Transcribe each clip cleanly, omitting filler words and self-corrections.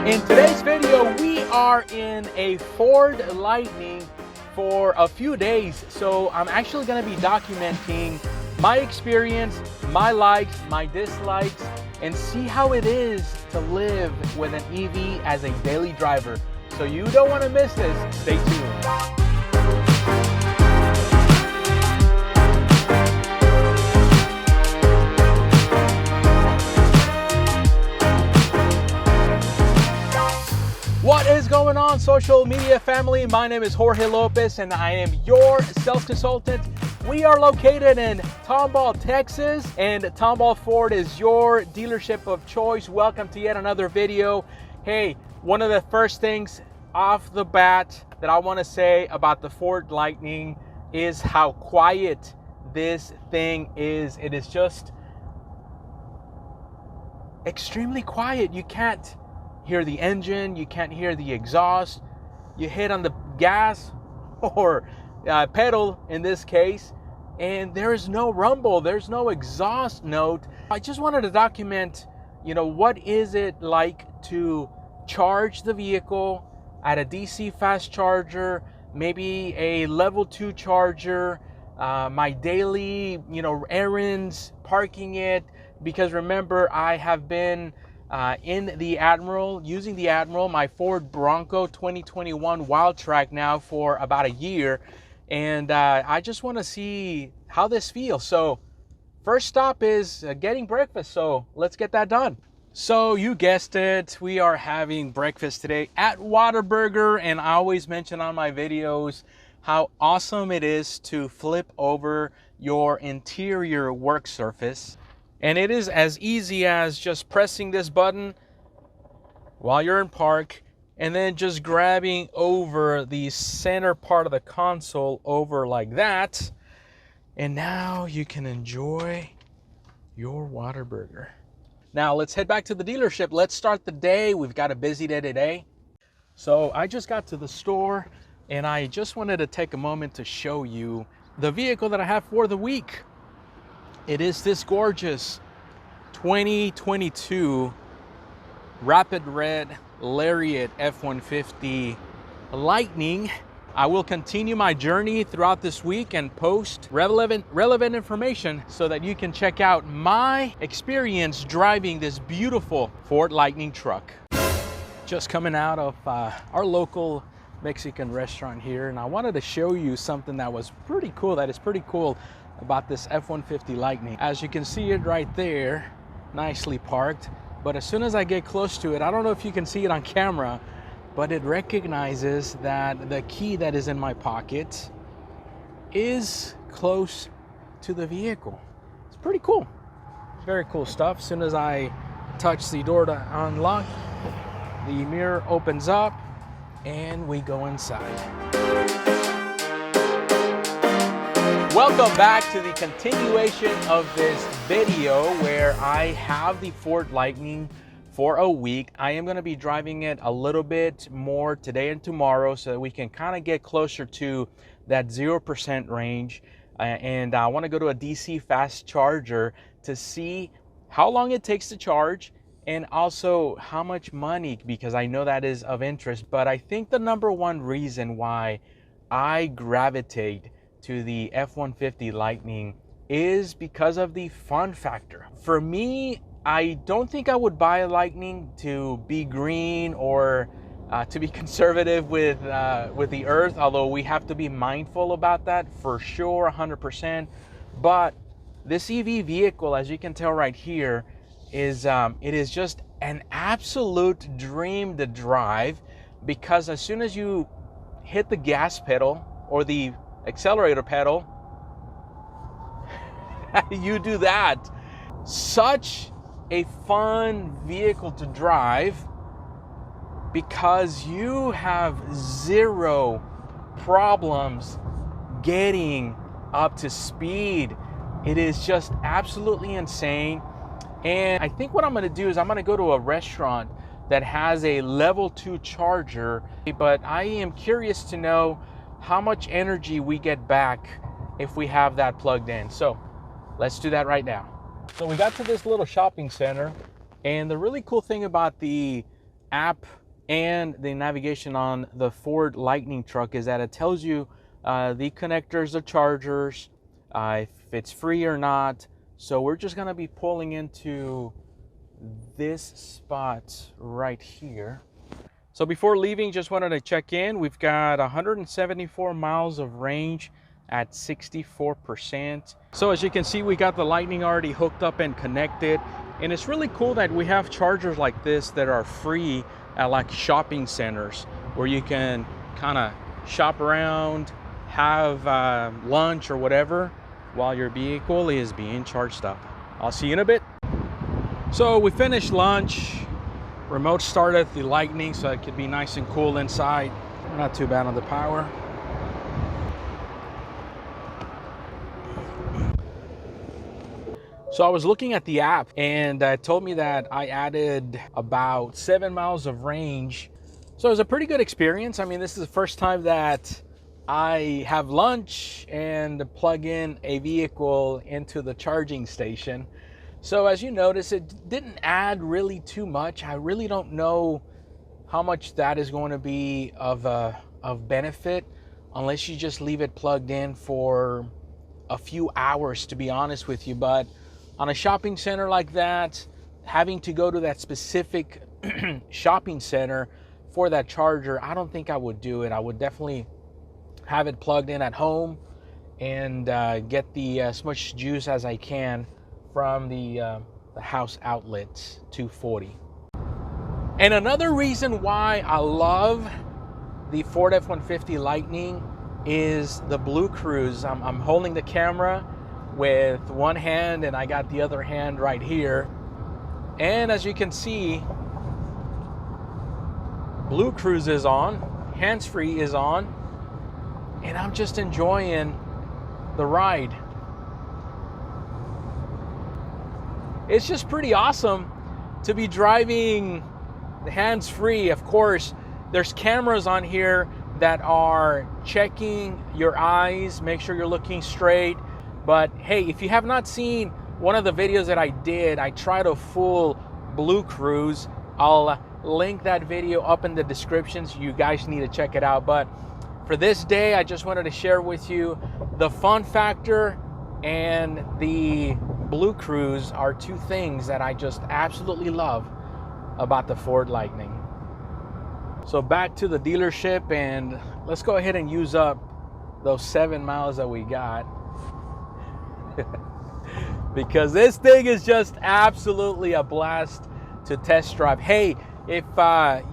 In today's video, we are in a Ford Lightning for a few days. So I'm actually going to be documenting my experience, my likes, my dislikes, and see how it is to live with an EV as a daily driver. So you don't want to miss this. Stay tuned. What is going on, social media family? My name is Jorge Lopez and I am your sales consultant. We are located in Tomball, Texas, and Tomball Ford is your dealership of choice. Welcome to yet another video. Hey, one of the first things off the bat that I want to say about the Ford Lightning is how quiet this thing is. It is just extremely quiet. You can't hear the engine, you can't hear the exhaust. You hit on the gas or pedal in this case, and there is no rumble, there's no exhaust note. I just wanted to document, what is it like to charge the vehicle at a DC fast charger, maybe a level 2 charger, my daily, errands, parking it, because remember, I have been in the Admiral, using the Admiral, my Ford Bronco 2021 Wildtrak now for about a year. And I just want to see how this feels. So first stop is getting breakfast. So let's get that done. So you guessed it, we are having breakfast today at Whataburger. And I always mention on my videos how awesome it is to flip over your interior work surface. And it is as easy as just pressing this button while you're in park and then just grabbing over the center part of the console over like that. And now you can enjoy your Whataburger. Now let's head back to the dealership. Let's start the day. We've got a busy day today. So I just got to the store and I just wanted to take a moment to show you the vehicle that I have for the week. It is this gorgeous 2022 Rapid Red Lariat F-150 Lightning. I will continue my journey throughout this week and post relevant information so that you can check out my experience driving this beautiful Ford Lightning truck. Just coming out of our local Mexican restaurant here, and I wanted to show you something that was pretty cool, that is pretty cool about this F-150 Lightning. As you can see it right there, nicely parked, but as soon as I get close to it, I don't know if you can see it on camera, but it recognizes that the key that is in my pocket is close to the vehicle. It's pretty cool. Very cool stuff. As soon as I touch the door to unlock, the mirror opens up and we go inside. Welcome back to the continuation of this video where I have the Ford Lightning for a week. I am going to be driving it a little bit more today and tomorrow so that we can kind of get closer to that 0% range. And I want to go to a DC fast charger to see how long it takes to charge and also how much money, because I know that is of interest. But I think the number one reason why I gravitate to the F-150 Lightning is because of the fun factor. For me, I don't think I would buy a Lightning to be green or to be conservative with the earth, although we have to be mindful about that for sure, 100%. But this EV vehicle, as you can tell right here, is it is just an absolute dream to drive, because as soon as you hit the gas pedal or the accelerator pedal, you do that. Such a fun vehicle to drive because you have zero problems getting up to speed. It is just absolutely insane. And I think what I'm going to do is I'm going to go to a restaurant that has a level 2 charger, but I am curious to know how much energy we get back if we have that plugged in. So let's do that right now. So we got to this little shopping center, and the really cool thing about the app and the navigation on the Ford Lightning truck is that it tells you the connectors, the chargers, if it's free or not. So we're just gonna be pulling into this spot right here. So before leaving, just wanted to check in. We've got 174 miles of range at 64%. So as you can see, we got the Lightning already hooked up and connected. And it's really cool that we have chargers like this that are free at like shopping centers where you can kind of shop around, have lunch or whatever while your vehicle is being charged up. I'll see you in a bit. So we finished lunch. Remote started the Lightning so it could be nice and cool inside. Not too bad on the power. So I was looking at the app and it told me that I added about 7 miles of range. So it was a pretty good experience. I mean, this is the first time that I have lunch and plug in a vehicle into the charging station. So as you notice, it didn't add really too much. I really don't know how much that is going to be of benefit unless you just leave it plugged in for a few hours, to be honest with you. But on a shopping center like that, having to go to that specific shopping center for that charger, I don't think I would do it. I would definitely have it plugged in at home and get the as much juice as I can from the house outlets 240. And another reason why I love the Ford F-150 Lightning is the Bluecruise. I'm holding the camera with one hand and I got the other hand right here. And as you can see, Bluecruise is on, hands-free is on, and I'm just enjoying the ride. It's just pretty awesome to be driving hands-free. Of course, there's cameras on here that are checking your eyes, make sure you're looking straight. But hey, if you have not seen one of the videos that I did, I tried a full Bluecruise. I'll link that video up in the description, so you guys need to check it out. But for this day, I just wanted to share with you the fun factor and the Bluecruise are two things that I just absolutely love about the Ford Lightning. So back to the dealership and let's go ahead and use up those 7 miles that we got. Because this thing is just absolutely a blast to test drive. Hey, if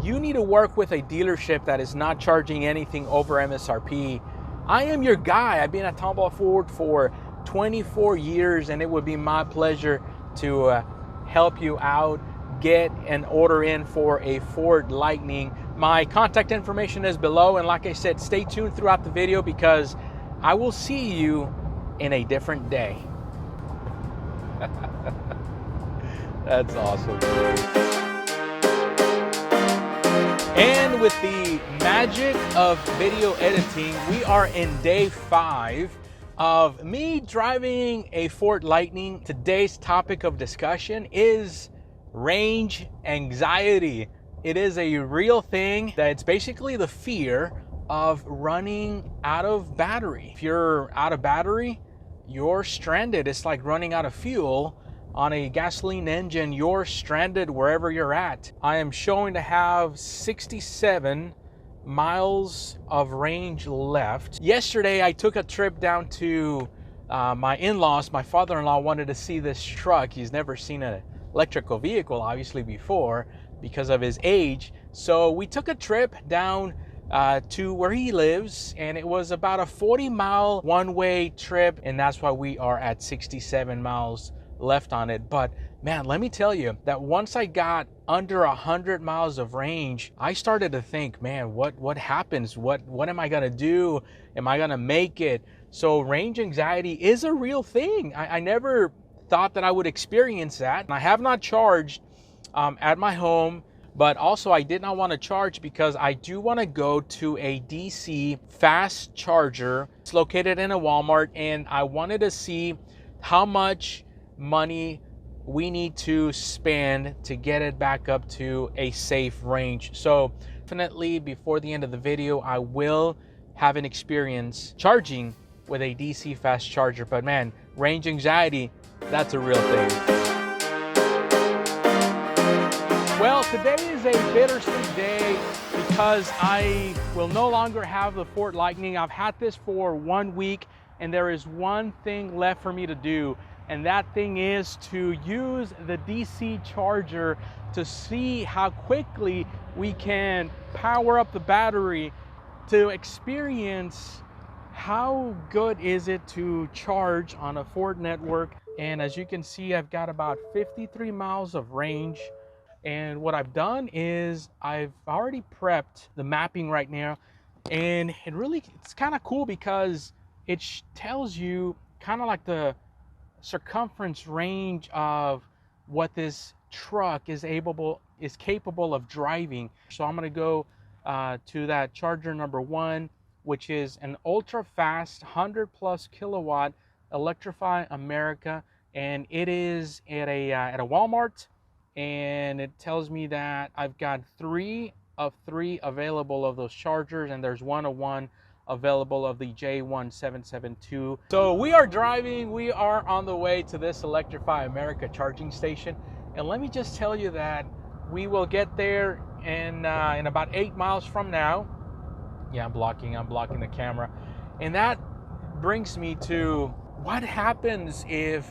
you need to work with a dealership that is not charging anything over MSRP, I am your guy. I've been at Tomball Ford for 24 years and it would be my pleasure to help you out, get an order in for a Ford Lightning. My contact information is below, and like I said, stay tuned throughout the video because I will see you in a different day. That's awesome. And with the magic of video editing, we are in day 5 of me driving a Ford Lightning. Today's topic of discussion is range anxiety. It is a real thing. That's basically the fear of running out of battery. If you're out of battery, you're stranded. It's like running out of fuel on a gasoline engine. You're stranded wherever you're at. I am showing to have 67 miles of range left. Yesterday, I took a trip down to my in-laws. My father-in-law wanted to see this truck. He's never seen an electrical vehicle, obviously, before because of his age. So we took a trip down to where he lives, and it was about a 40-mile one-way trip, and that's why we are at 67 miles left on it. But man, let me tell you that once I got under 100 miles of range, I started to think, man, what happens? What am I gonna do? Am I gonna make it? So range anxiety is a real thing. I never thought that I would experience that. And I have not charged at my home, but also I did not want to charge because I do want to go to a DC fast charger. It's located in a Walmart, and I wanted to see how much money we need to spend to get it back up to a safe range. So definitely before the end of the video, I will have an experience charging with a DC fast charger. But man, range anxiety, that's a real thing. Well, today is a bittersweet day because I will no longer have the Ford Lightning. I've had this for 1 week and there is one thing left for me to do. And that thing is to use the DC charger to see how quickly we can power up the battery to experience how good is it to charge on a Ford network. And as you can see, I've got about 53 miles of range. And what I've done is I've already prepped the mapping right now. And it's kind of cool because it tells you kind of like the circumference range of what this truck is capable of driving. So I'm going to go to that charger number 1, which is an ultra fast 100+ kilowatt Electrify America, and it is at a Walmart, and it tells me that I've got 3 of 3 available of those chargers, and there's 1 of 1 available of the J1772. So we are on the way to this Electrify America charging station. And let me just tell you that we will get there in about 8 miles from now. Yeah, I'm blocking the camera. And that brings me to what happens if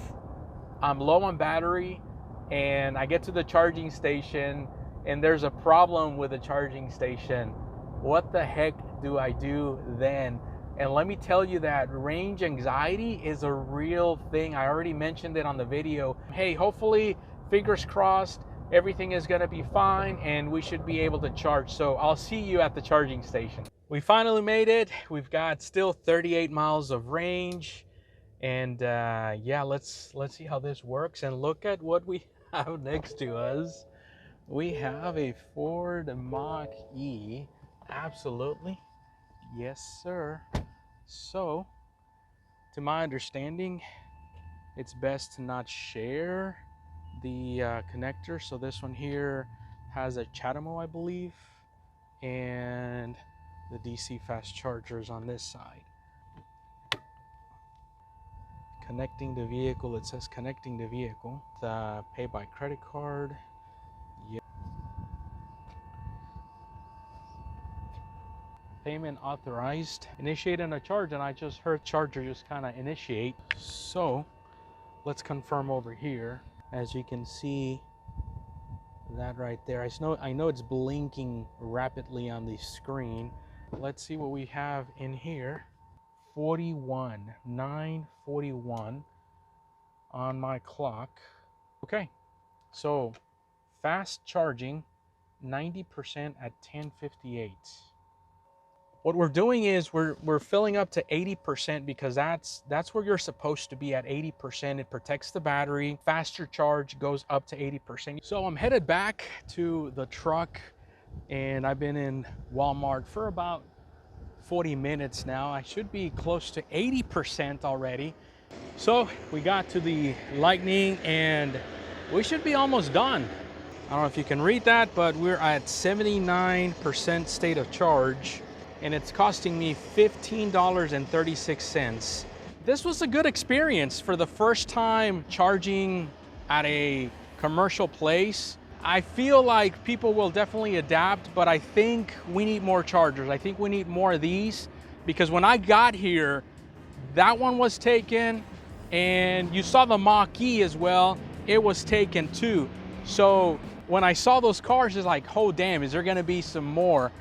I'm low on battery and I get to the charging station and there's a problem with the charging station. What the heck do I do then? And let me tell you that range anxiety is a real thing. I already mentioned it on the video. Hey, hopefully, fingers crossed, everything is gonna be fine and we should be able to charge. So I'll see you at the charging station. We finally made it. We've got still 38 miles of range. And yeah, let's see how this works. And look at what we have next to us. We have a Ford Mach-E. Absolutely. Yes, sir. So, to my understanding, it's best to not share the connector. So this one here has a CHAdeMO, I believe, and the DC fast chargers on this side. Connecting the vehicle. It says connecting the vehicle. Pay by credit card. Yeah. Payment authorized. Initiating a charge, and I just heard charger just kind of initiate. So let's confirm over here. As you can see, that right there. I know it's blinking rapidly on the screen. Let's see what we have in here. 9:41 on my clock. Okay, so fast charging, 90% at 10:58. What we're doing is we're filling up to 80% because that's where you're supposed to be at 80%. It protects the battery. Faster charge goes up to 80%. So I'm headed back to the truck, and I've been in Walmart for about 40 minutes now. I should be close to 80% already. So we got to the Lightning and we should be almost done. I don't know if you can read that, but we're at 79% state of charge, and it's costing me $15.36. This was a good experience for the first time charging at a commercial place. I feel like people will definitely adapt, but I think we need more chargers. I think we need more of these, because when I got here, that one was taken, and you saw the Mach-E as well. It was taken too. So when I saw those cars, it's like, oh damn, is there gonna be some more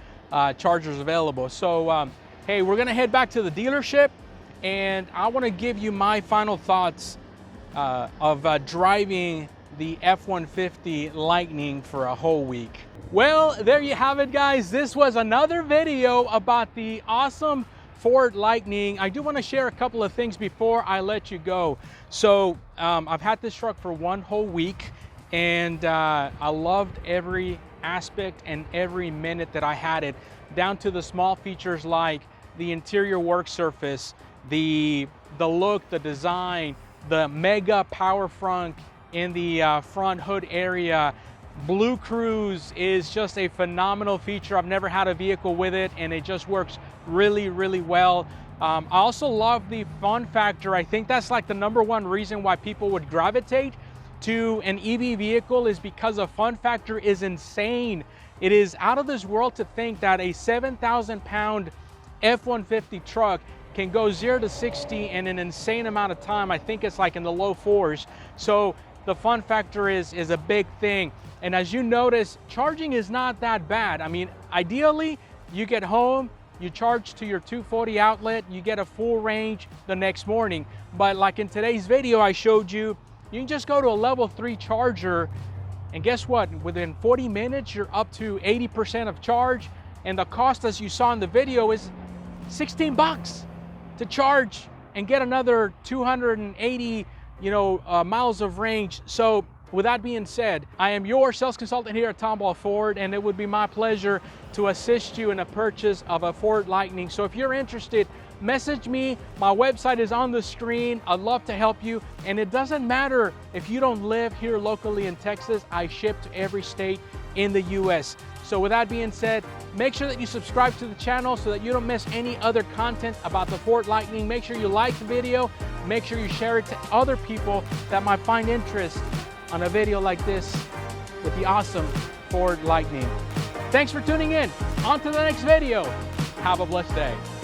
chargers available? So hey, we're gonna head back to the dealership, and I wanna give you my final thoughts of driving the F-150 Lightning for a whole week. Well, there you have it, guys. This was another video about the awesome Ford Lightning. I do want to share a couple of things before I let you go. So I've had this truck for 1 whole week, and I loved every aspect and every minute that I had it, down to the small features like the interior work surface, the look, the design, the mega power front in the front hood area. Bluecruise is just a phenomenal feature. I've never had a vehicle with it, and it just works really, really well. I also love the fun factor. I think that's like the #1 reason why people would gravitate to an EV vehicle, is because the fun factor is insane. It is out of this world to think that a 7,000-pound F-150 truck can go 0 to 60 in an insane amount of time. I think it's like in the low 4s. So the fun factor is a big thing. And as you notice, charging is not that bad. I mean, ideally, you get home, you charge to your 240 outlet, you get a full range the next morning. But like in today's video I showed you, you can just go to a level 3 charger, and guess what? Within 40 minutes, you're up to 80% of charge. And the cost, as you saw in the video, is 16 bucks to charge and get another 280 miles of range. So with that being said, I am your sales consultant here at Tomball Ford, and it would be my pleasure to assist you in the purchase of a Ford Lightning. So if you're interested, message me. My website is on the screen. I'd love to help you. And it doesn't matter if you don't live here locally in Texas. I ship to every state in the US. So with that being said, make sure that you subscribe to the channel so that you don't miss any other content about the Ford Lightning. Make sure you like the video. Make sure you share it to other people that might find interest on a video like this with the awesome Ford Lightning. Thanks for tuning in. On to the next video. Have a blessed day.